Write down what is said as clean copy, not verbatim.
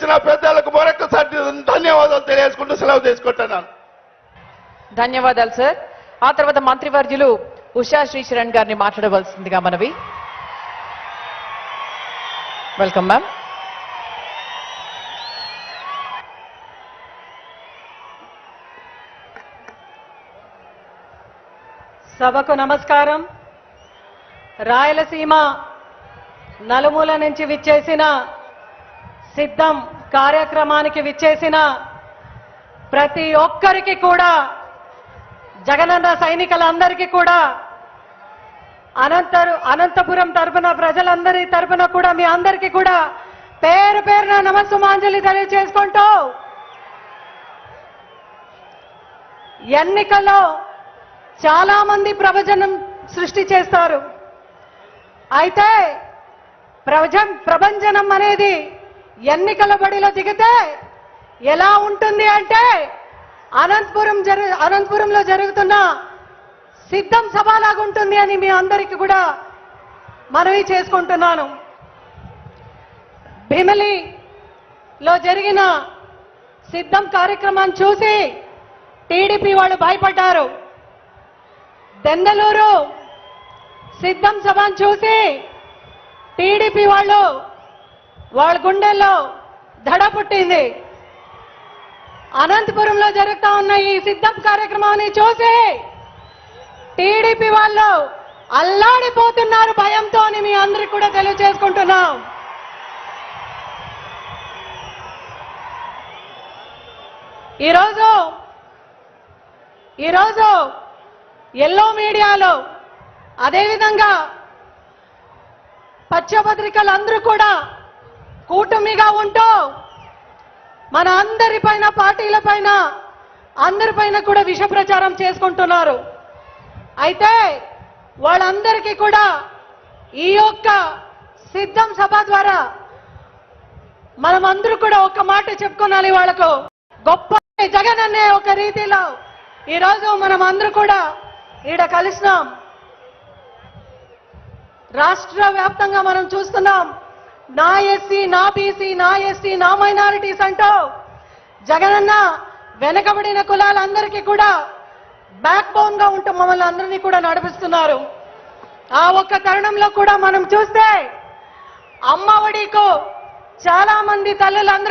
ఇచ్చిన పెద్దలకు మరొకసారి ధన్యవాదాలు తెలియజేసుకుంటూ సెలవు తీసుకుంటున్నాను. ధన్యవాదాలు సార్. ఆ తర్వాత మంత్రివర్యులు ఉషా శ్రీచరణ్ గారిని మాట్లాడవలసిందిగా మనవి. Welcome ma'am. సభకు నమస్కారం. రాయలసీమ నలుమూల నుంచి విచ్చేసిన సిద్ధం కార్యక్రమానికి విచ్చేసిన ప్రతి ఒక్కరికి కూడా, జగనన్న సైనికులందరికీ కూడా, అనంతపురం తరపున ప్రజలందరి తరపున కూడా మీ అందరికీ కూడా పేరు పేరున నమస్సుమాంజలి తెలియజేసుకుంటూ, ఎన్నికల్లో చాలా మంది ప్రభంజనం సృష్టి చేస్తారు. అయితే ప్రభంజనం అనేది ఎన్నికల బడిలో దిగితే ఎలా ఉంటుంది అంటే, అనంతపురంలో జరుగుతున్న సిద్ధం సభలాగా ఉంటుంది అని మీ అందరికీ కూడా మనవి చేసుకుంటున్నాను. భీమిలిలో జరిగిన సిద్ధం కార్యక్రమాన్ని చూసి టీడీపీ వాళ్ళు భయపడ్డారు. దెందలూరు సిద్ధం సభను చూసి టీడీపీ వాళ్ళ గుండెల్లో దడ పుట్టింది. అనంతపురంలో జరుగుతా ఉన్న ఈ సిద్ధం కార్యక్రమాన్ని చూసి టీడీపీ వాళ్ళు అల్లాడిపోతున్నారు భయంతో అని మీ అందరికీ కూడా తెలియజేసుకుంటున్నాం. ఈరోజు ఎల్లో మీడియాలో, అదేవిధంగా పచ్చపత్రికలందరూ కూడా కూటమిగా ఉంటూ మన అందరిపైన, పార్టీలపైన, అందరిపైన కూడా విష ప్రచారం చేసుకుంటున్నారు. అయితే వాళ్ళందరికీ కూడా ఈ యొక్క సిద్ధం సభ ద్వారా మనమందరూ కూడా ఒక్క మాట చెప్పుకోవాలి. వాళ్ళకు గొప్ప జగన్ అనే ఒక రీతిలో ఈరోజు మనం అందరూ కూడా ఈడ కలిసినాం. రాష్ట్ర వ్యాప్తంగా మనం చూస్తున్నాం, నా ఎస్సీ, నా బీసీ, నా ఎస్టీ, నా మైనారిటీస్ అంటూ జగనన్న వెనకబడిన కులాలందరికీ కూడా బ్యాక్ బోన్ గా ఉంటూ మమ్మల్ని అందరినీ కూడా నడిపిస్తున్నారు. ఆ ఒక్క తరుణంలో కూడా మనం చూస్తే అమ్మఒడికు చాలా మంది తల్లులందరూ